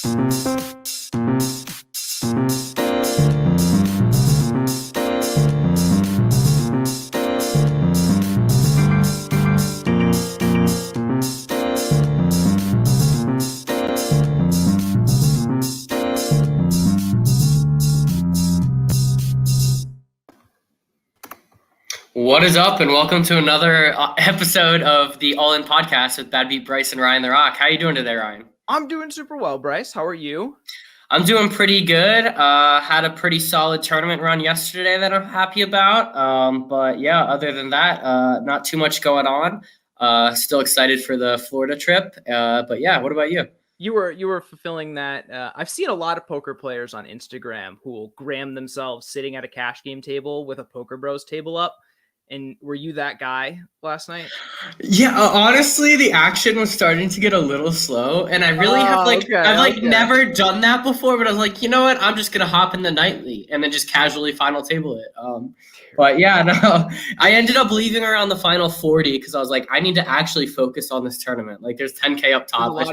What is up, and welcome to another episode of the All In Podcast with Bad Beat Bryce and Ryan the Rock. How are you doing today, Ryan? I'm doing super well, Bryce. How are you? I'm doing pretty good. Had a pretty solid tournament run yesterday that I'm happy about. But yeah, other than that, not too much going on. Still excited for the Florida trip. But yeah, what about you? You were fulfilling that. I've seen a lot of poker players on Instagram who will gram themselves sitting at a cash game table with a Poker Bros table up. And were you that guy last night? Yeah, honestly, the action was starting to get a little slow, and I really I've never done that before. But I was like, you know what? I'm just gonna hop in the nightly and then just casually final table it. But yeah, no, I ended up leaving around the final 40 because I was like, I need to actually focus on this tournament. Like, there's 10K up top. I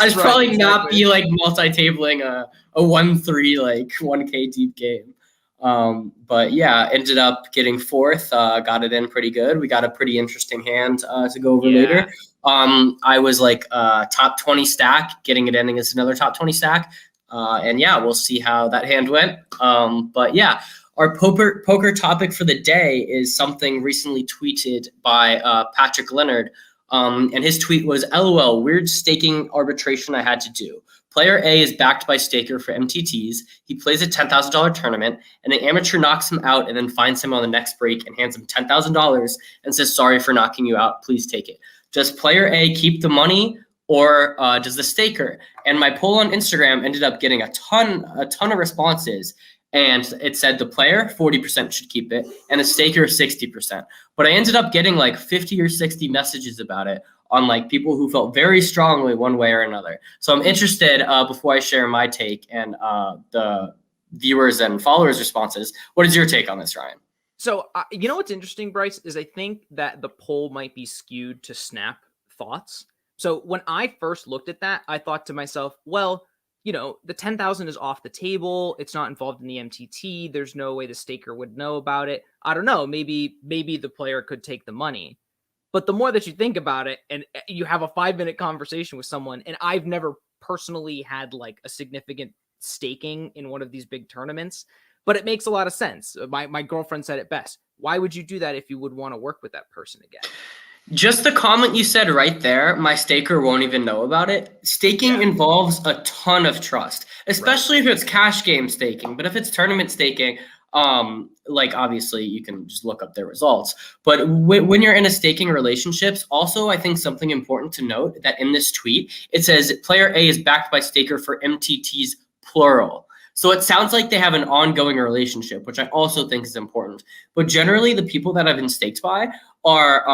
should probably not be like multi-tabling a 1-3 like 1K deep game. But yeah, ended up getting fourth, got it in pretty good. We got a pretty interesting hand to go over later. I was like top 20 stack, getting it in against another top 20 stack. And yeah, we'll see how that hand went. But yeah, our poker topic for the day is something recently tweeted by Patrick Leonard. And his tweet was, LOL, weird staking arbitration I had to do. Player A is backed by staker for MTTs. He plays a $10,000 tournament, and an amateur knocks him out and then finds him on the next break and hands him $10,000 and says, sorry for knocking you out. Please take it. Does player A keep the money, or does the staker? And my poll on Instagram ended up getting a ton of responses. And it said the player, 40% should keep it, and the staker, 60%. But I ended up getting like 50 or 60 messages about it on like people who felt very strongly one way or another. So I'm interested, before I share my take and the viewers and followers' responses, what is your take on this, Ryan? So you know what's interesting, Bryce, is I think that the poll might be skewed to snap thoughts. So when I first looked at that, I thought to myself, well, you know, the 10,000 is off the table. It's not involved in the MTT. There's no way the staker would know about it. I don't know. Maybe the player could take the money. But the more that you think about it and you have a 5-minute conversation with someone, and I've never personally had like a significant staking in one of these big tournaments, but it makes a lot of sense. My girlfriend said it best. Why would you do that if you would want to work with that person again? Just the comment you said right there, my staker won't even know about it. Staking involves a ton of trust, especially if it's cash game staking. But if it's tournament staking, like obviously you can just look up their results. But when you're in a staking relationships, also I think something important to note that in this tweet, it says player A is backed by staker for MTTs plural. So it sounds like they have an ongoing relationship, which I also think is important. But generally, the people that I've been staked by are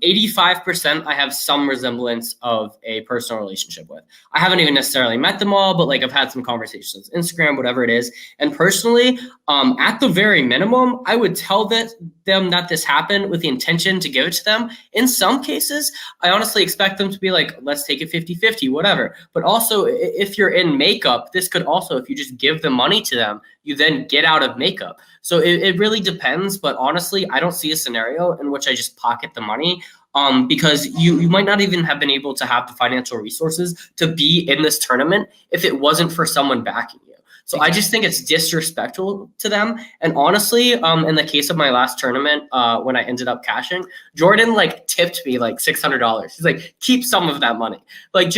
85% I have some resemblance of a personal relationship with. I haven't even necessarily met them all, but like I've had some conversations, Instagram, whatever it is. And personally, at the very minimum, I would tell them that this happened with the intention to give it to them. In some cases, I honestly expect them to be like, let's take it 50-50, whatever. But also, if you're in makeup, this could also, if you just give the money to them, you then get out of makeup. So it really depends. But honestly, I don't see a scenario in which I just pocket the money, because you might not even have been able to have the financial resources to be in this tournament if it wasn't for someone backing you. So I just think it's disrespectful to them. And honestly, in the case of my last tournament, when I ended up cashing, Jordan like tipped me like $600. He's like, keep some of that money. Like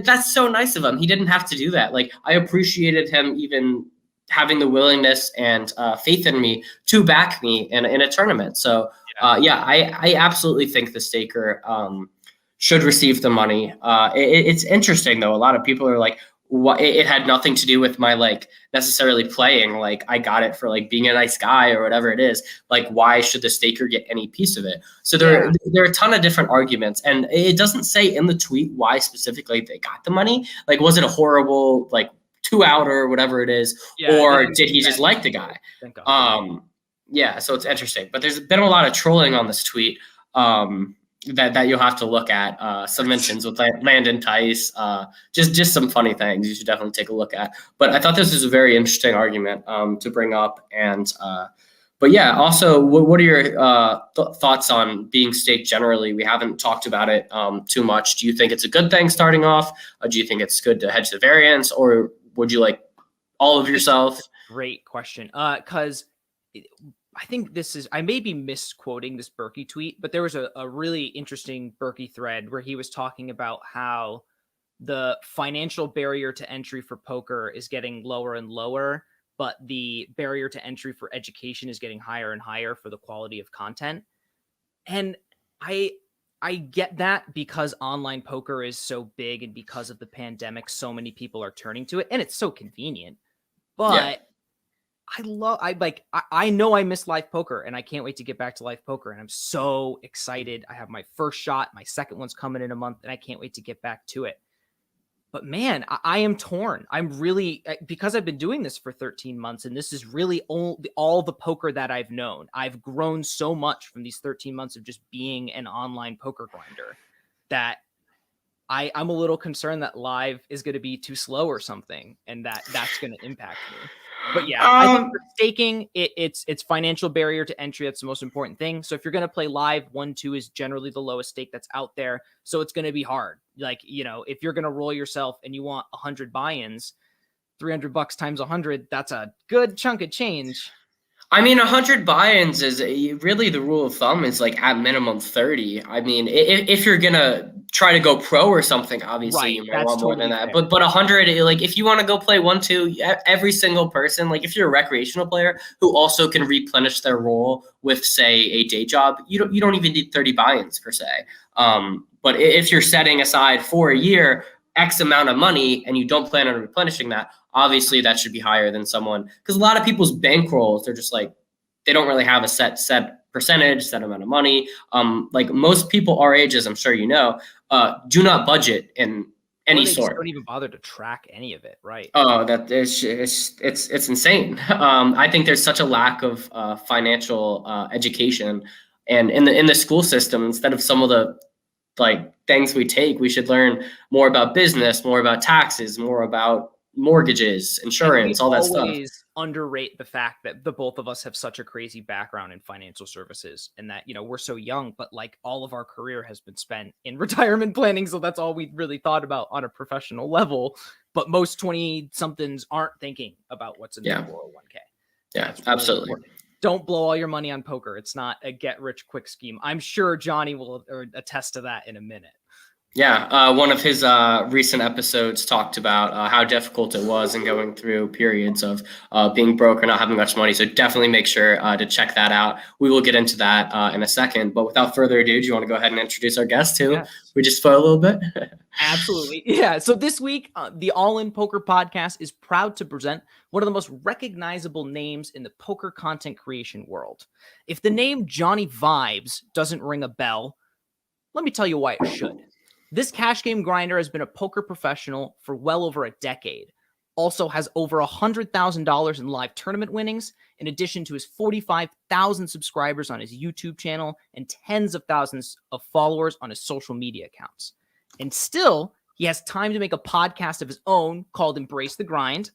that's so nice of him. He didn't have to do that. Like I appreciated him even having the willingness and faith in me to back me in a tournament. So I absolutely think the staker should receive the money. It's interesting though. A lot of people are like, what, it had nothing to do with my like necessarily playing. Like I got it for like being a nice guy or whatever it is. Like why should the staker get any piece of it? So there are a ton of different arguments, and it doesn't say in the tweet why specifically they got the money. Like was it a horrible like 2 out or whatever it is, or did he just like the guy? So it's interesting. But there's been a lot of trolling on this tweet. that you'll have to look at. Some mentions with Landon Tice, just some funny things you should definitely take a look at. But I thought this was a very interesting argument to bring up. And but yeah, also, what are your thoughts on being staked generally? We haven't talked about it too much. Do you think it's a good thing starting off? Do you think it's good to hedge the variance, or would you like all of yourself? Great question. Because I think I may be misquoting this Berkey tweet, but there was a really interesting Berkey thread where he was talking about how the financial barrier to entry for poker is getting lower and lower, but the barrier to entry for education is getting higher and higher for the quality of content. And I get that because online poker is so big and because of the pandemic, so many people are turning to it and it's so convenient. But I know I miss live poker and I can't wait to get back to live poker. And I'm so excited. I have my first shot. My second one's coming in a month and I can't wait to get back to it. But man, I am torn. I'm really, because I've been doing this for 13 months and this is really all the poker that I've known. I've grown so much from these 13 months of just being an online poker grinder that I'm a little concerned that live is going to be too slow or something, and that's going to impact me. But yeah, I think for staking, it's financial barrier to entry. That's the most important thing. So if you're going to play live, 1-2 is generally the lowest stake that's out there. So it's going to be hard. Like, if you're going to roll yourself and you want 100 buy-ins, $300 times 100, that's a good chunk of change. I mean, 100 buy-ins is really the rule of thumb is like at minimum 30. I mean, if you're gonna try to go pro or something, obviously you might want more than that. But 100, like if you want to go play 1-2, every single person, like if you're a recreational player who also can replenish their role with, say, a day job, you don't even need 30 buy-ins per se. But if you're setting aside for a year X amount of money and you don't plan on replenishing that, obviously that should be higher than someone, because a lot of people's bankrolls, they're just like, they don't really have a set percentage, set amount of money. Like most people our age, as I'm sure you know, do not budget in any sort. Just don't even bother to track any of it, right? Oh, that is it's insane. I think there's such a lack of financial education, and in the school system, instead of some of the like things we take, we should learn more about business, more about taxes, more about mortgages, insurance, all that stuff. Always underrate the fact that the both of us have such a crazy background in financial services, and that we're so young, but like all of our career has been spent in retirement planning, so that's all we really thought about on a professional level. But most 20-somethings aren't thinking about what's in their 401k. Yeah, really absolutely. Important. Don't blow all your money on poker. It's not a get-rich-quick scheme. I'm sure Johnnie will attest to that in a minute. Yeah, one of his recent episodes talked about how difficult it was in going through periods of being broke or not having much money. So definitely make sure to check that out. We will get into that in a second. But without further ado, do you want to go ahead and introduce our guest too? Yes. We just spoil a little bit. Absolutely. Yeah. So this week, the All In Poker podcast is proud to present one of the most recognizable names in the poker content creation world. If the name Johnnie Vibes doesn't ring a bell, let me tell you why it should. This cash game grinder has been a poker professional for well over a decade. Also has over $100,000 in live tournament winnings, in addition to his 45,000 subscribers on his YouTube channel and tens of thousands of followers on his social media accounts. And still, he has time to make a podcast of his own called Embrace the Grind.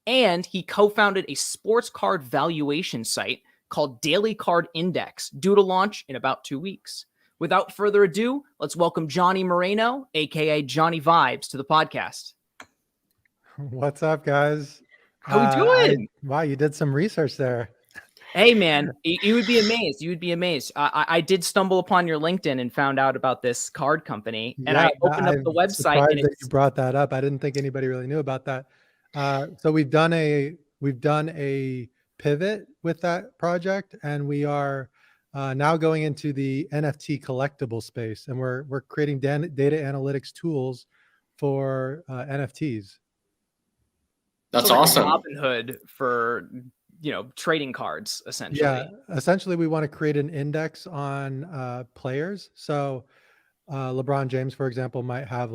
And he co-founded a sports card valuation site called Daily Card Index, due to launch in about 2 weeks. Without further ado, let's welcome Johnnie Moreno, aka Johnnie Vibes, to the podcast. What's up, guys? How we doing? Wow, you did some research there. Hey, man, you would be amazed. You would be amazed. I did stumble upon your LinkedIn and found out about this card company, and I opened up the website. And that you brought that up. I didn't think anybody really knew about that. So we've done a pivot with that project, and we are now going into the NFT collectible space, and we're creating data analytics tools for NFTs. That's awesome. Robinhood for trading cards, essentially. Yeah, essentially we want to create an index on players. So LeBron James, for example, might have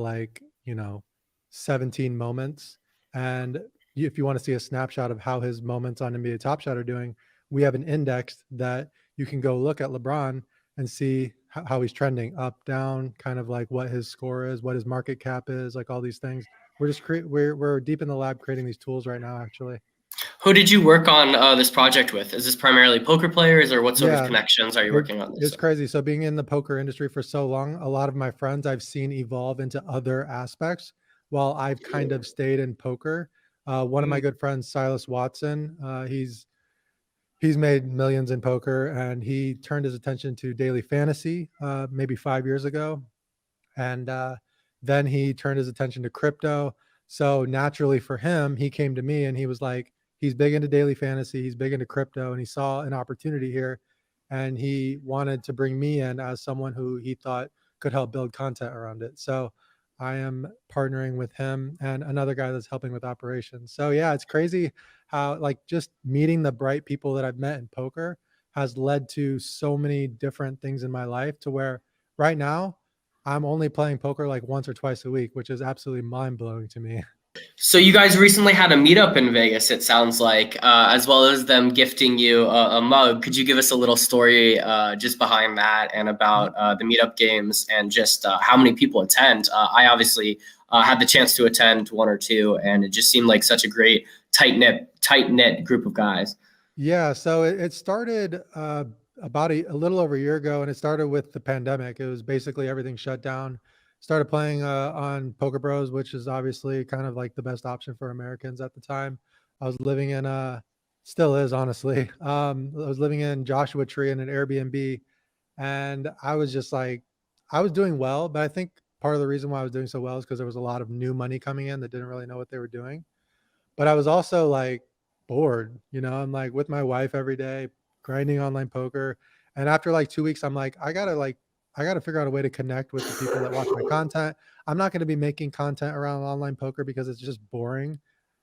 17 moments, and if you want to see a snapshot of how his moments on NBA Top Shot are doing, we have an index that you can go look at LeBron and see how he's trending up, down, kind of like what his score is, what his market cap is, like all these things. We're deep in the lab creating these tools right now, actually. Who did you work on this project with? Is this primarily poker players, or what sort of Yeah, connections are you working on this it's with? crazy. So being in the poker industry for so long, a lot of my friends I've seen evolve into other aspects while I've kind of stayed in poker. One of my good friends, Silas Watson, he's made millions in poker, and he turned his attention to daily fantasy maybe 5 years ago. And then he turned his attention to crypto. So naturally for him, he came to me and he was like, he's big into daily fantasy, he's big into crypto, and he saw an opportunity here. And he wanted to bring me in as someone who he thought could help build content around it. So I am partnering with him and another guy that's helping with operations. So yeah, it's crazy how like just meeting the bright people that I've met in poker has led to so many different things in my life, to where right now I'm only playing poker like once or twice a week, which is absolutely mind blowing to me. So you guys recently had a meetup in Vegas, it sounds like, as well as them gifting you a mug. Could you give us a little story just behind that, and about the meetup games, and just how many people attend? I obviously had the chance to attend one or two, and it just seemed like such a great tight knit group of guys. Yeah, so it started about a little over a year ago, and it started with the pandemic. It was basically everything shut down. Started playing on Poker Bros, which is obviously kind of like the best option for Americans at the time. I was living in still is honestly. I was living in Joshua Tree in an Airbnb, and I was just like, I was doing well, but I think part of the reason why I was doing so well is because there was a lot of new money coming in that didn't really know what they were doing. But I was also like bored, I'm like with my wife every day, grinding online poker. And after like 2 weeks, I'm like, I gotta figure out a way to connect with the people that watch my content. I'm not going to be making content around online poker because it's just boring.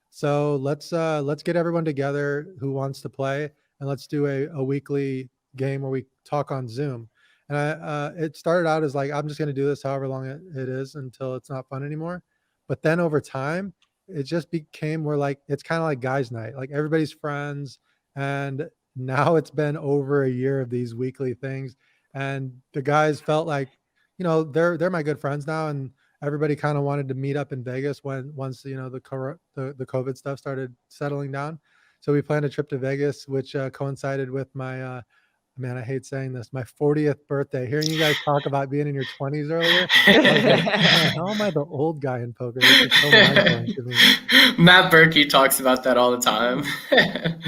So let's get everyone together who wants to play, and let's do a weekly game where we talk on Zoom. And it started out as like, I'm just going to do this however long it is until it's not fun anymore. But then over time, it just became where like, it's kind of like guys night, like everybody's friends. And now it's been over a year of these weekly things. And the guys felt like, they're my good friends now. And everybody kind of wanted to meet up in Vegas once the COVID stuff started settling down. So we planned a trip to Vegas, which coincided with my man, I hate saying this, my 40th birthday. Hearing you guys talk about being in your 20s earlier, I was like, man, how am I the old guy in poker? This is so mind-blowing to me. Matt Berkey talks about that all the time.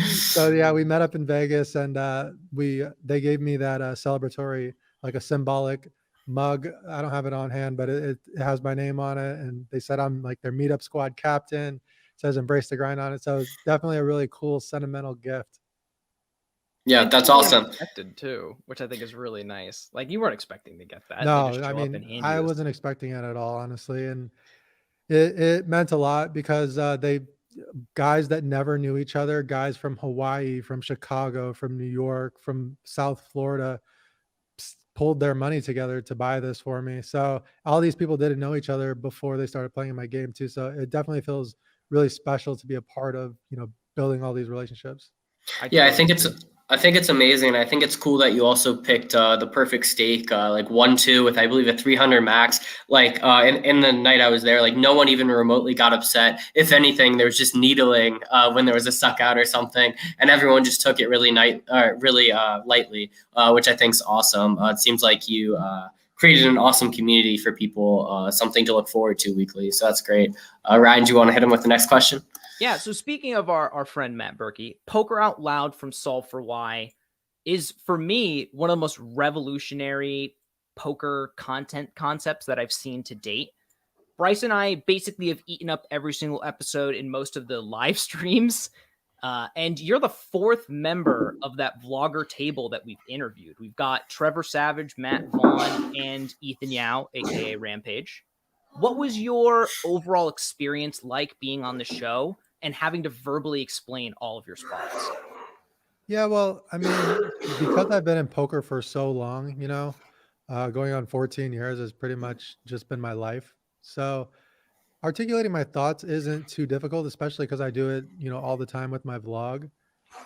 So yeah, we met up in Vegas, and they gave me that celebratory, like a symbolic mug. I don't have it on hand, but it has my name on it, and they said I'm like their meetup squad captain. It says "Embrace the Grind" on it, so it's definitely a really cool sentimental gift. Yeah, that's awesome. Unexpected too, which I think is really nice. Like you weren't expecting to get that. No, They just I show up and mean, hand I you this. wasn't expecting it at all, honestly, and it meant a lot because they guys that never knew each other, guys from Hawaii, from Chicago, from New York, from South Florida, pulled their money together to buy this for me. So all these people didn't know each other before they started playing my game too. So it definitely feels really special to be a part of, building all these relationships. Yeah, I think it's amazing. I think it's cool that you also picked the perfect stake, like 1-2 with, I believe, a 300 max. Like in the night I was there, like no one even remotely got upset. If anything, there was just needling when there was a suck out or something, and everyone just took it really lightly, which I think's awesome. It seems like you created an awesome community for people, something to look forward to weekly. So that's great. Ryan, do you want to hit him with the next question? Yeah, so speaking of our friend Matt Berkey, Poker Out Loud from Solve for Why is, for me, one of the most revolutionary poker content concepts that I've seen to date. Bryce and I basically have eaten up every single episode in most of the live streams, and you're the fourth member of that vlogger table that we've interviewed. We've got Trevor Savage, Matt Vaughn, and Ethan Yao, aka Rampage. What was your overall experience like being on the show and having to verbally explain all of your spots? Yeah, well, I mean, because I've been in poker for so long, going on 14 years has pretty much just been my life. So articulating my thoughts isn't too difficult, especially because I do it, all the time with my vlog.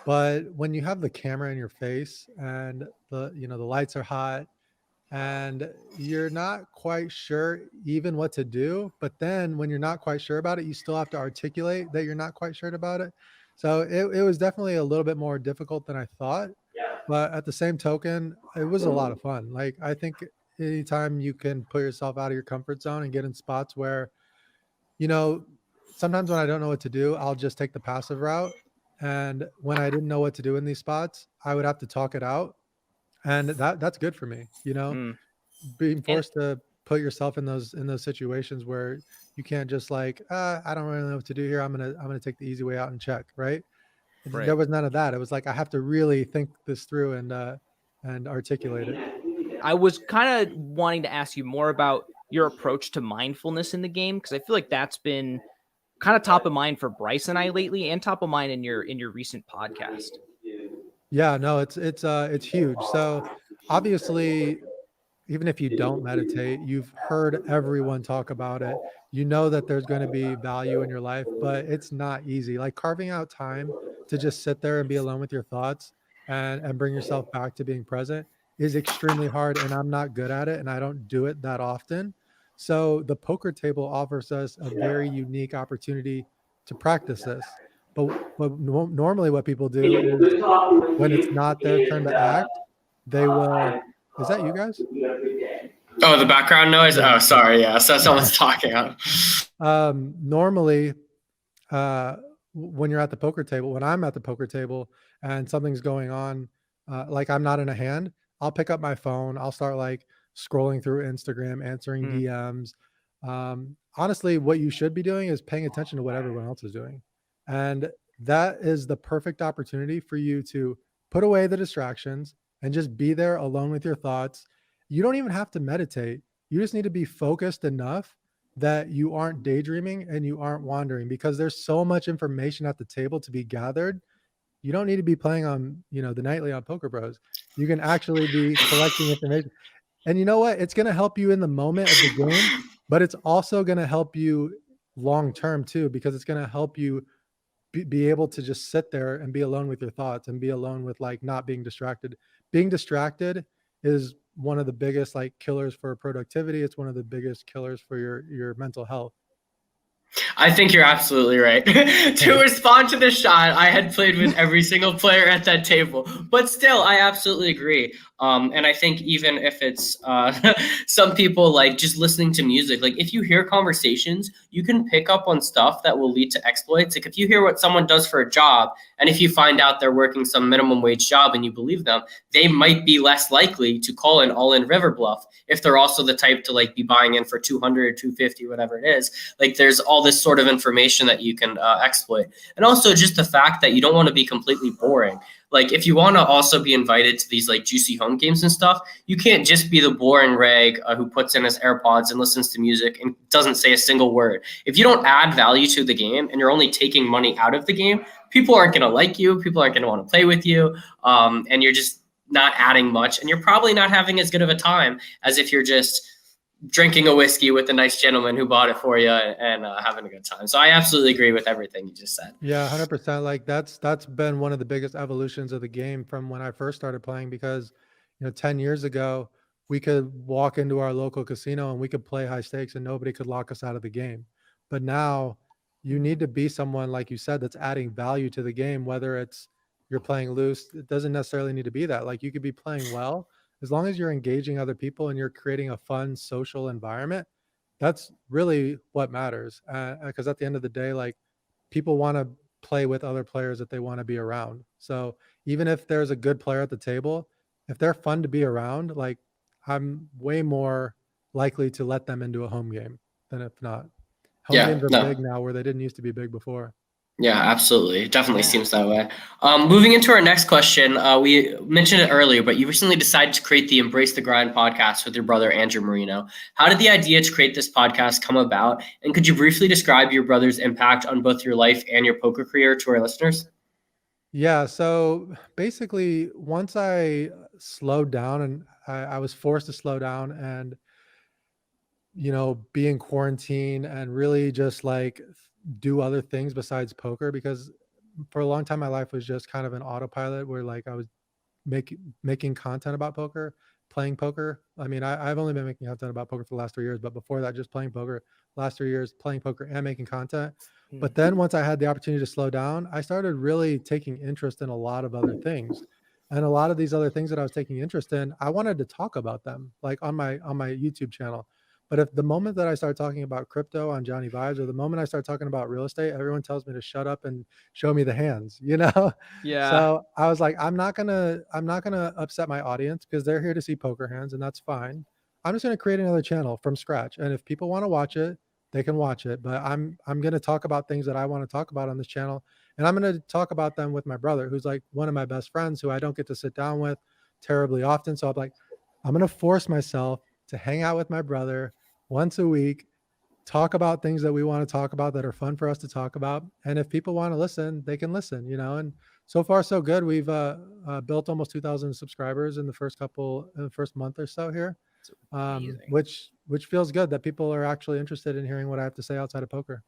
But when you have the camera in your face and the lights are hot, and you're not quite sure even what to do. But then when you're not quite sure about it, you still have to articulate that you're not quite sure about it. So it was definitely a little bit more difficult than I thought. But at the same token, it was a lot of fun. Like, I think anytime you can put yourself out of your comfort zone and get in spots where, you know, sometimes when I don't know what to do, I'll just take the passive route. And when I didn't know what to do in these spots, I would have to talk it out. And that's good for me, Mm. being And forced to put yourself in those situations where you can't just like, I don't really know what to do here. I'm gonna take the easy way out and check, right? There right. was none of that. It was like I have to really think this through and articulate it. I was kind of wanting to ask you more about your approach to mindfulness in the game, because I feel like that's been kind of top of mind for Bryce and I lately, and top of mind in your recent podcast. Yeah, no, it's huge. So obviously, even if you don't meditate, you've heard everyone talk about it. You know that there's going to be value in your life, but it's not easy. Like carving out time to just sit there and be alone with your thoughts and bring yourself back to being present is extremely hard. And I'm not good at it, and I don't do it that often. So the poker table offers us a very unique opportunity to practice this. But normally what people do is when it's not their turn to act, they will. Is that you guys? Oh, the background noise. Yeah. Oh, sorry. Yeah, so someone's talking. Normally, uh, when you're at the poker table, when I'm at the poker table and something's going on, like I'm not in a hand, I'll pick up my phone. I'll start like scrolling through Instagram, answering Mm. DMs. Honestly, what you should be doing is paying attention to what everyone else is doing. And that is the perfect opportunity for you to put away the distractions and just be there alone with your thoughts. You don't even have to meditate. You just need to be focused enough that you aren't daydreaming and you aren't wandering, because there's so much information at the table to be gathered. You don't need to be playing on, the nightly on Poker Bros. You can actually be collecting information. And you know what? It's going to help you in the moment of the game, but it's also going to help you long term too, because it's going to help you be able to just sit there and be alone with your thoughts and be alone with like not being distracted. Being distracted is one of the biggest like killers for productivity. It's one of the biggest killers for your mental health. I think you're absolutely right. To respond to the shot, I had played with every single player at that table, but still, I absolutely agree. And I think even if it's some people like just listening to music, like if you hear conversations, you can pick up on stuff that will lead to exploits. Like if you hear what someone does for a job, and if you find out they're working some minimum wage job and you believe them, they might be less likely to call an all-in river bluff if they're also the type to like be buying in for 200, 250, whatever it is. Like there's all this sort of information that you can exploit. And also just the fact that you don't want to be completely boring. Like if you want to also be invited to these like juicy home games and stuff, you can't just be the boring rag who puts in his AirPods and listens to music and doesn't say a single word. If you don't add value to the game and you're only taking money out of the game, people aren't going to like you. People aren't going to want to play with you. And you're just not adding much. And you're probably not having as good of a time as if you're just drinking a whiskey with a nice gentleman who bought it for you and having a good time. So I absolutely agree with everything you just said. Yeah, 100%. Like that's been one of the biggest evolutions of the game from when I first started playing, because 10 years ago we could walk into our local casino and we could play high stakes and nobody could lock us out of the game. But now you need to be someone, like you said, that's adding value to the game, whether it's you're playing loose. It doesn't necessarily need to be that. Like you could be playing well, as long as you're engaging other people and you're creating a fun social environment. That's really what matters. Because at the end of the day, like people want to play with other players that they want to be around. So even if there's a good player at the table, if they're fun to be around, like I'm way more likely to let them into a home game than if not. Home games are big now where they didn't used to be big before. Yeah, absolutely. It definitely seems that way. Moving into our next question, we mentioned it earlier, but you recently decided to create the Embrace the Grind podcast with your brother, Andrew Marino. How did the idea to create this podcast come about? And could you briefly describe your brother's impact on both your life and your poker career to our listeners? Yeah. So basically, once I slowed down and I was forced to slow down and, be in quarantine and really just like do other things besides poker, because for a long time my life was just kind of an autopilot where like I was making content about poker, playing poker. I mean, I've only been making content about poker for the last 3 years, but before that, just playing poker. Last 3 years, playing poker and making content. But then once I had the opportunity to slow down, I started really taking interest in a lot of other things. And a lot of these other things that I was taking interest in, I wanted to talk about them, like on my YouTube channel. But if the moment that I start talking about crypto on Johnny Vibes, or the moment I start talking about real estate, everyone tells me to shut up and show me the hands, you know? Yeah. So I was like, I'm not gonna upset my audience because they're here to see poker hands, and that's fine. I'm just gonna create another channel from scratch. And if people want to watch it, they can watch it. But I'm gonna talk about things that I want to talk about on this channel. And I'm gonna talk about them with my brother, who's like one of my best friends, who I don't get to sit down with terribly often. So I'm like, I'm gonna force myself to hang out with my brother once a week, talk about things that we want to talk about that are fun for us to talk about. And if people want to listen, they can listen, you know. And so far so good. We've built almost 2,000 subscribers in the first month or so here, which feels good that people are actually interested in hearing what I have to say outside of poker.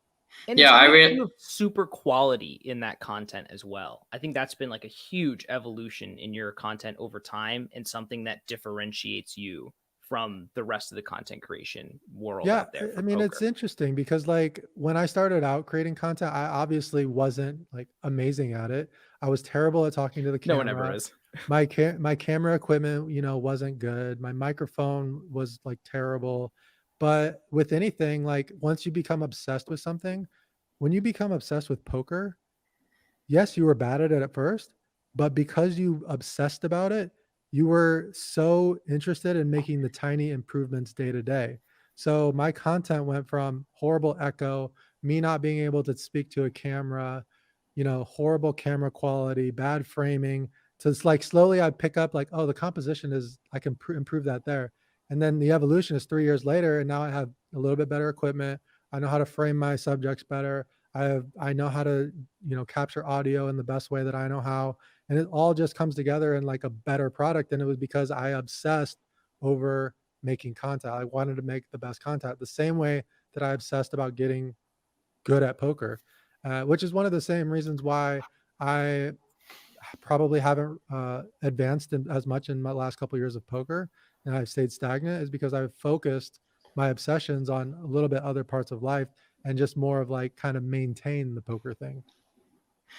And Yeah, it's super quality in that content as well. I think that's been like a huge evolution in your content over time, and something that differentiates you from the rest of the content creation world out there. I mean, it's interesting because like when I started out creating content, I obviously wasn't like amazing at it. I was terrible at talking to the camera. No one ever is. My camera equipment, you know, wasn't good. My microphone was like terrible. But with anything, like once you become obsessed with something, when you become obsessed with poker, yes, you were bad at it at first, but because you obsessed about it, you were so interested in making the tiny improvements day to day. So my content went from horrible echo, me not being able to speak to a camera, you know, horrible camera quality, bad framing, to it's like slowly I'd pick up like, oh, the composition is, I can improve that there. And then the evolution is 3 years later, and now I have a little bit better equipment. I know how to frame my subjects better. I know how to, you know, capture audio in the best way that I know how. And it all just comes together in like a better product. And it was because I obsessed over making content. I wanted to make the best content the same way that I obsessed about getting good at poker, which is one of the same reasons why I probably haven't advanced as much in my last couple of years of poker, and I've stayed stagnant, is because I've focused my obsessions on a little bit other parts of life and just more of like kind of maintain the poker thing.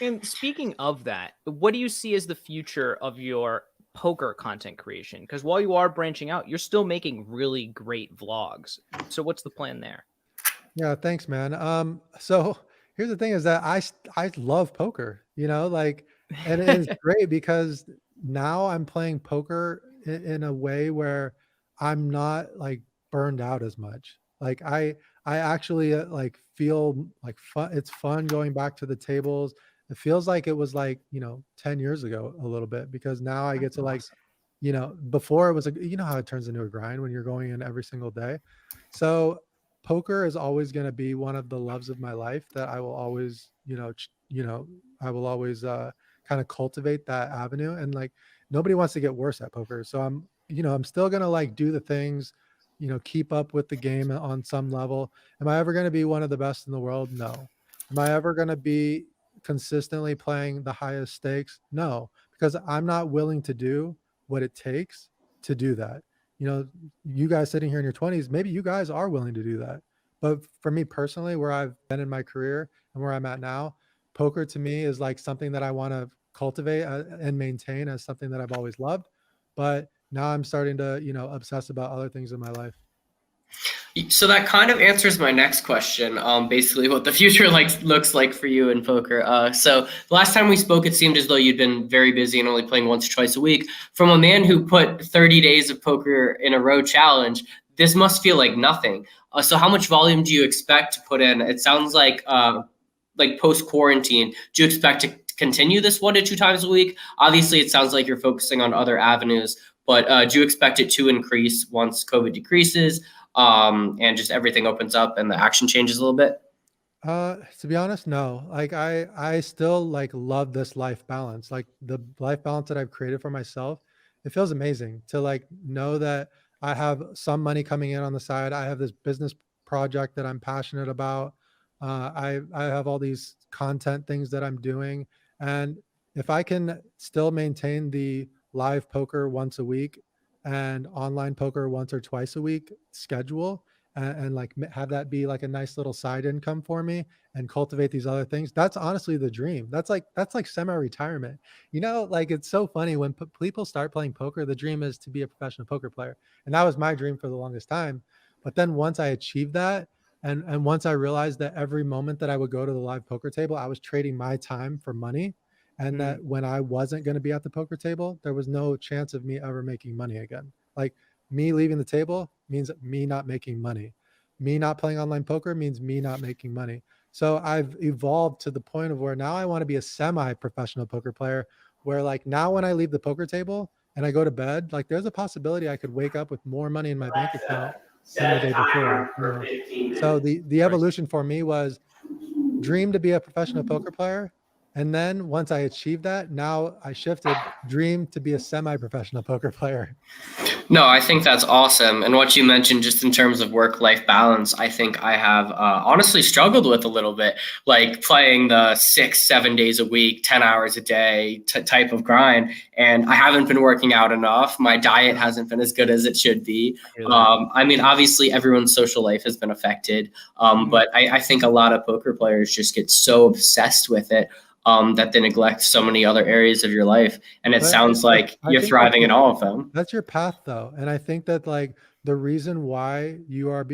And speaking of that, what do you see as the future of your poker content creation? Because while you are branching out, you're still making really great vlogs. So what's the plan there? Yeah, thanks, man. So here's the thing is that I love poker, you know, like, and it's great because now I'm playing poker in a way where I'm not like burned out as much. Like I actually like feel like fun. It's fun going back to the tables. It feels like it was like, you know, 10 years ago a little bit, because now I get to like, you know, before it was like, you know how it turns into a grind when you're going in every single day. So poker is always going to be one of the loves of my life that I will always, I will always kind of cultivate that avenue. And like nobody wants to get worse at poker. So I'm still going to like do the things, you know, keep up with the game on some level. Am I ever going to be one of the best in the world? No. Am I ever going to be consistently playing the highest stakes? No, because I'm not willing to do what it takes to do that. You know, you guys sitting here in your 20s, maybe you guys are willing to do that. But for me personally, where I've been in my career and where I'm at now, poker to me is like something that I want to cultivate and maintain as something that I've always loved. But now I'm starting to, you know, obsess about other things in my life. So that kind of answers my next question. Basically, what the future looks like for you in poker. So the last time we spoke, it seemed as though you'd been very busy and only playing once or twice a week. From a man who put 30 days of poker in a row challenge, this must feel like nothing. So how much volume do you expect to put in? It sounds like post quarantine. Do you expect to continue this 1 to 2 times a week? Obviously, it sounds like you're focusing on other avenues, but do you expect it to increase once COVID decreases? And just everything opens up and the action changes a little bit? To be honest, no. Like I still like love this life balance. Like the life balance that I've created for myself, it feels amazing to like know that I have some money coming in on the side. I have this business project that I'm passionate about. I have all these content things that I'm doing. And if I can still maintain the live poker once a week and online poker once or twice a week schedule, and like have that be like a nice little side income for me, and cultivate these other things. That's honestly the dream. That's like semi-retirement. You know, like it's so funny when people start playing poker, the dream is to be a professional poker player. And that was my dream for the longest time. But then once I achieved that, and once I realized that every moment that I would go to the live poker table, I was trading my time for money, and that when I wasn't going to be at the poker table, there was no chance of me ever making money again. Like, me leaving the table means me not making money. Me not playing online poker means me not making money. So I've evolved to the point of where now I want to be a semi-professional poker player, where like now when I leave the poker table and I go to bed, like there's a possibility I could wake up with more money in my bank account than the day before, you know. So the evolution for me was dream to be a professional poker player. And then once I achieved that, now I shifted dream to be a semi-professional poker player. No, I think that's awesome. And what you mentioned just in terms of work-life balance, I think I have honestly struggled with a little bit, like playing the 6, 7 days a week, 10 hours a day type of grind. And I haven't been working out enough. My diet hasn't been as good as it should be. I mean, obviously everyone's social life has been affected. But I think a lot of poker players just get so obsessed with it that they neglect so many other areas of your life. And it sounds like you're thriving in all of them. That's your path though. And I think that like the reason why you are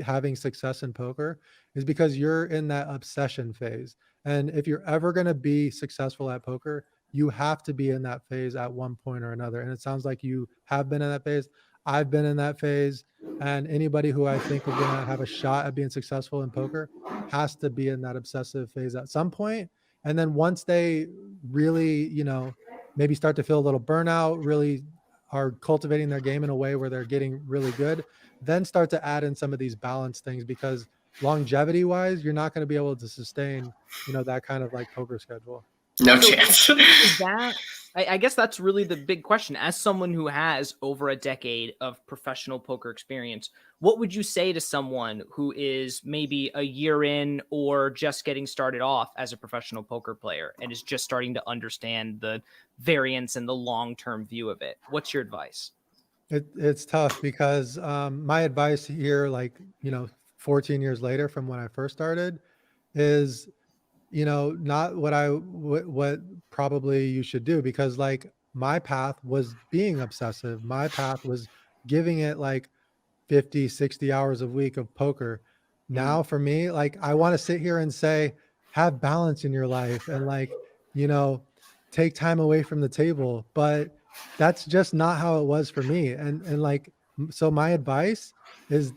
having success in poker is because you're in that obsession phase. And if you're ever going to be successful at poker, you have to be in that phase at one point or another. And it sounds like you have been in that phase. I've been in that phase. And anybody who I think is going to have a shot at being successful in poker has to be in that obsessive phase at some point. And then once they really, you know, maybe start to feel a little burnout, really are cultivating their game in a way where they're getting really good, then start to add in some of these balance things, because longevity wise, you're not going to be able to sustain, you know, that kind of like poker schedule. No chance. Is that, I guess that's really the big question. As someone who has over a decade of professional poker experience, what would you say to someone who is maybe a year in or just getting started off as a professional poker player and is just starting to understand the variance and the long-term view of it? What's your advice? It's tough because my advice here, like, you know, 14 years later from when I first started, is, you know, not what probably you should do, because like my path was being obsessive. My path was giving it like 50, 60 hours a week of poker. Now for me, like I want to sit here and say, have balance in your life and like, you know, take time away from the table. But that's just not how it was for me. And like, so my advice is,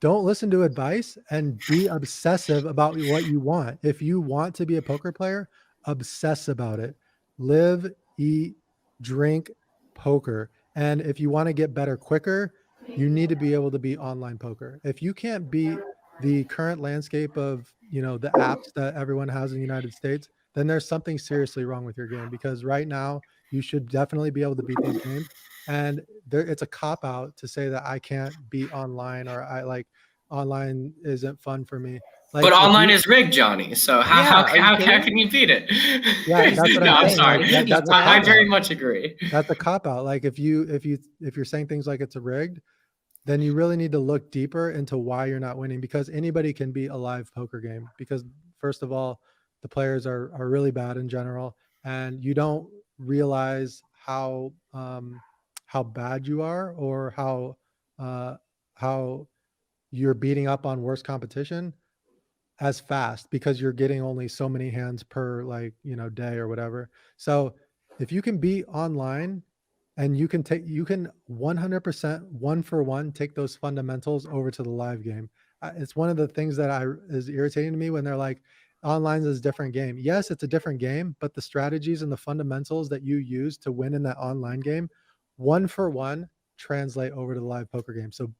don't listen to advice and be obsessive about what you want. If you want to be a poker player, obsess about it. Live, eat, drink poker. And if you want to get better quicker, you need to be able to be online poker. If you can't beat the current landscape of, you know, the apps that everyone has in the United States, then there's something seriously wrong with your game, because right now you should definitely be able to beat these games. And it's a cop out to say that I can't beat online, or I like online isn't fun for me. Like, but online is rigged, Johnny. So how can you beat it? Yeah, that's what No, I'm saying. sorry. Like, I very much agree. That's a cop out. Like if you're saying things like it's a rigged, then you really need to look deeper into why you're not winning, because anybody can beat a live poker game. Because first of all, the players are really bad in general, and you don't realize how bad you are, or how you're beating up on worse competition as fast, because you're getting only so many hands per, like, you know, day or whatever. So if you can be online and you can 100% one for one take those fundamentals over to the live game. It's one of the things that is irritating to me when they're like, online is a different game. Yes, it's a different game, but the strategies and the fundamentals that you use to win in that online game, one for one, translate over to the live poker game. So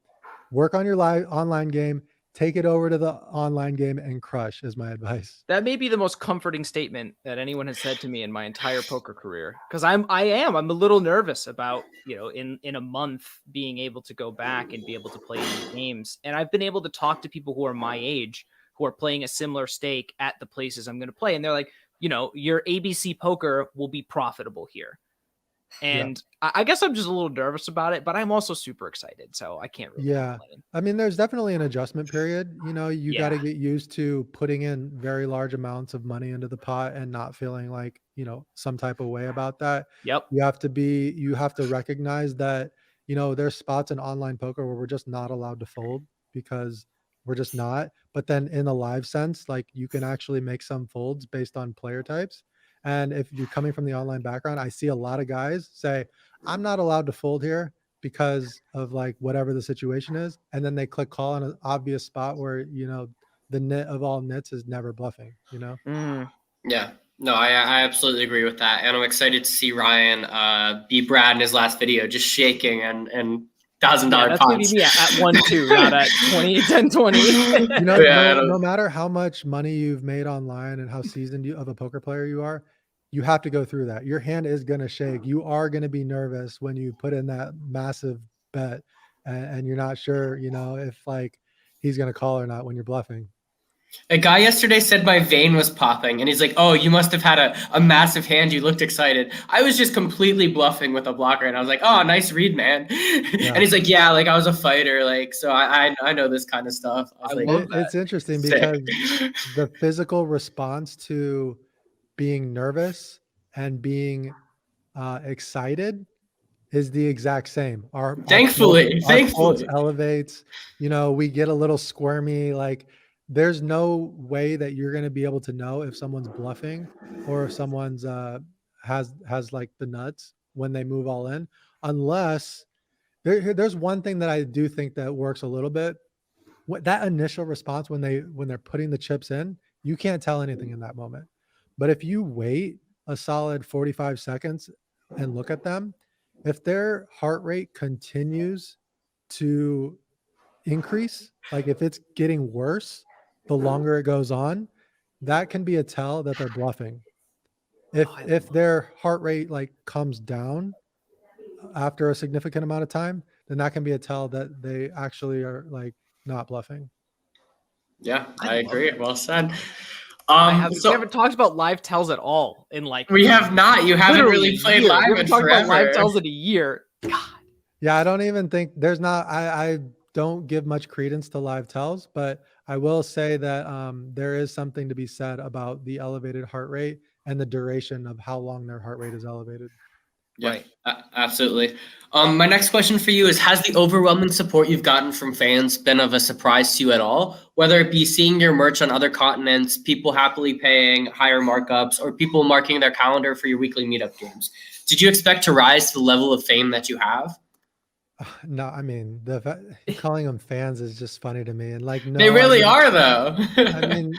work on your live online game, take it over to the online game, and crush is my advice. That may be the most comforting statement that anyone has said to me in my entire poker career. Because I'm a little nervous about, you know, in a month being able to go back and be able to play these games. And I've been able to talk to people who are my age, who are playing a similar stake at the places I'm going to play. And they're like, you know, your ABC poker will be profitable here. And I guess I'm just a little nervous about it, but I'm also super excited. So I can't really complain. I mean, there's definitely an adjustment period. You know, you got to Yeah. get used to putting in very large amounts of money into the pot and not feeling like, some type of way about that. Yep. You have to recognize that, there's spots in online poker where we're just not allowed to fold because we're just not. But then in a live sense, like you can actually make some folds based on player types. And if you're coming from the online background, I see a lot of guys say, I'm not allowed to fold here because of like whatever the situation is. And then they click call on an obvious spot where, the nit of all nits is never bluffing, Mm. Yeah. No, I absolutely agree with that. And I'm excited to see Ryan beat Brad in his last video, just shaking and $1,000 Yeah, that's gonna be pots. me at 1-2, not at 20, 10, 20. No matter how much money you've made online and how seasoned of a poker player you are, you have to go through that. Your hand is going to shake. You are going to be nervous when you put in that massive bet and you're not sure, if like he's going to call or not when you're bluffing. A guy yesterday said my vein was popping, and he's like, "Oh, you must have had a massive hand. You looked excited." I was just completely bluffing with a blocker, and I was like, "Oh, nice read, man." And he's like, "Yeah, like I was a fighter, like so I know this kind of stuff." I was like, love that. It's interesting Sick. because the physical response to being nervous and being excited is the exact same. Our Thankfully, pulse elevates, we get a little squirmy. Like there's no way that you're going to be able to know if someone's bluffing or if someone's has like the nuts when they move all in, unless there's one thing that I do think that works a little bit. That initial response when they're putting the chips in, you can't tell anything in that moment. But if you wait a solid 45 seconds and look at them, if their heart rate continues to increase, like if it's getting worse the longer it goes on, that can be a tell that they're bluffing. If their heart rate like comes down after a significant amount of time, then that can be a tell that they actually are like not bluffing. Yeah, I agree. Well said. We haven't talked about live tells at all in like we have not. You haven't really played live we haven't in talked about live forever. tells in a year. God. Yeah, I don't even think there's not. I don't give much credence to live tells, but I will say that there is something to be said about the elevated heart rate and the duration of how long their heart rate is elevated. Yeah, Right. Absolutely. My next question for you is, has the overwhelming support you've gotten from fans been of a surprise to you at all? Whether it be seeing your merch on other continents, people happily paying higher markups, or people marking their calendar for your weekly meetup games. Did you expect to rise to the level of fame that you have? No, I mean, calling them fans is just funny to me. And like, no, They really are though. I mean,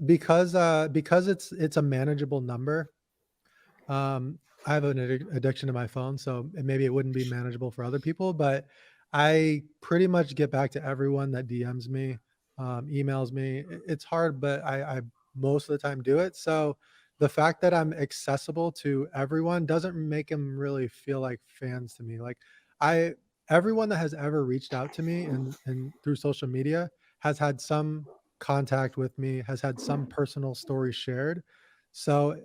because it's a manageable number. I have an addiction to my phone, so maybe it wouldn't be manageable for other people, but I pretty much get back to everyone that DMs me, emails me. It's hard, but I most of the time do it. So the fact that I'm accessible to everyone doesn't make them really feel like fans to me. Like everyone that has ever reached out to me and through social media has had some contact with me, has had some personal story shared. So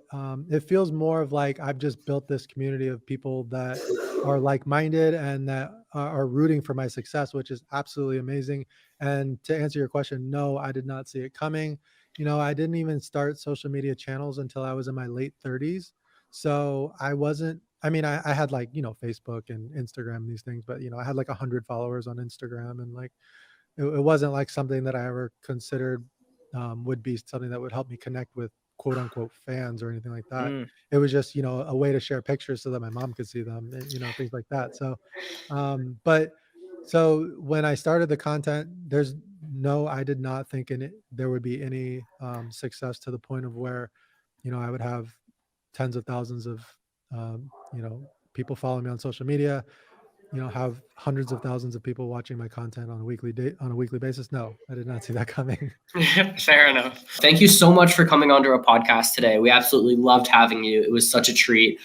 it feels more of like I've just built this community of people that are like-minded and that are rooting for my success, which is absolutely amazing. And to answer your question, no, I did not see it coming. I didn't even start social media channels until I was in my late 30s. So I had like, Facebook and Instagram, these things, but I had like 100 followers on Instagram, and like it wasn't like something that I ever considered would be something that would help me connect with quote unquote fans or anything like that. It was just, a way to share pictures so that my mom could see them, things like that. So, so when I started the content, I did not think there would be any success to the point of where, I would have tens of thousands of, people following me on social media, have hundreds of thousands of people watching my content on a weekly basis. No, I did not see that coming. Fair enough. Thank you so much for coming onto our podcast today. We absolutely loved having you. It was such a treat.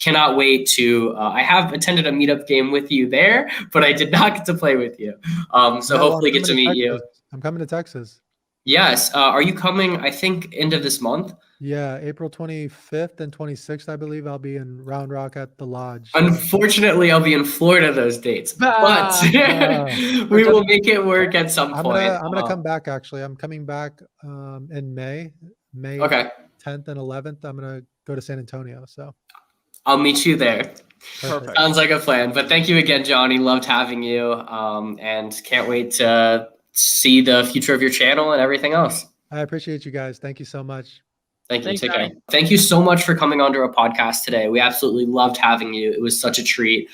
Cannot wait to, I have attended a meetup game with you there, but I did not get to play with you. So hopefully get to meet you. I'm coming to Texas. Yes. Are you coming? I think end of this month. Yeah, April 25th and 26th, I believe I'll be in Round Rock at the Lodge. So Unfortunately, I'll be in Florida those dates, but we will make it work at some I'm point. gonna come back actually. I'm coming back in May Okay. 10th and 11th. I'm gonna go to San Antonio. So I'll meet you there. Perfect. Sounds like a plan. But thank you again, Johnny. Loved having you. And can't wait to see the future of your channel and everything else. I appreciate you guys. Thank you so much. Thank you. Thanks, Take care. Johnny. Thank you so much for coming onto our podcast today. We absolutely loved having you. It was such a treat.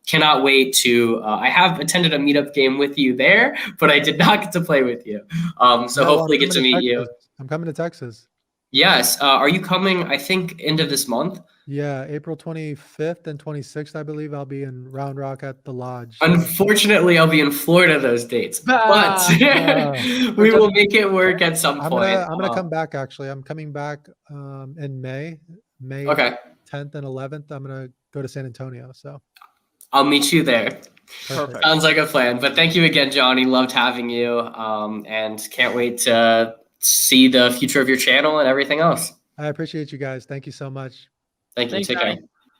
Cannot wait to. I have attended a meetup game with you there, but I did not get to play with you. So hopefully get to meet you. I'm coming to Texas. Yes. Are you coming? I think end of this month. Yeah, April 25th and 26th, I believe I'll be in Round Rock at the Lodge. So Unfortunately, I'll be in Florida those dates, but we will make it work at some point. I'm gonna come back actually. I'm coming back in May Okay. 10th and 11th. I'm gonna go to San Antonio. So I'll meet you there. Perfect. Sounds like a plan. But thank you again, Johnny. Loved having you. And can't wait to see the future of your channel and everything else. I appreciate you guys. Thank you so much. Thank you. Thanks, Take Johnny. care.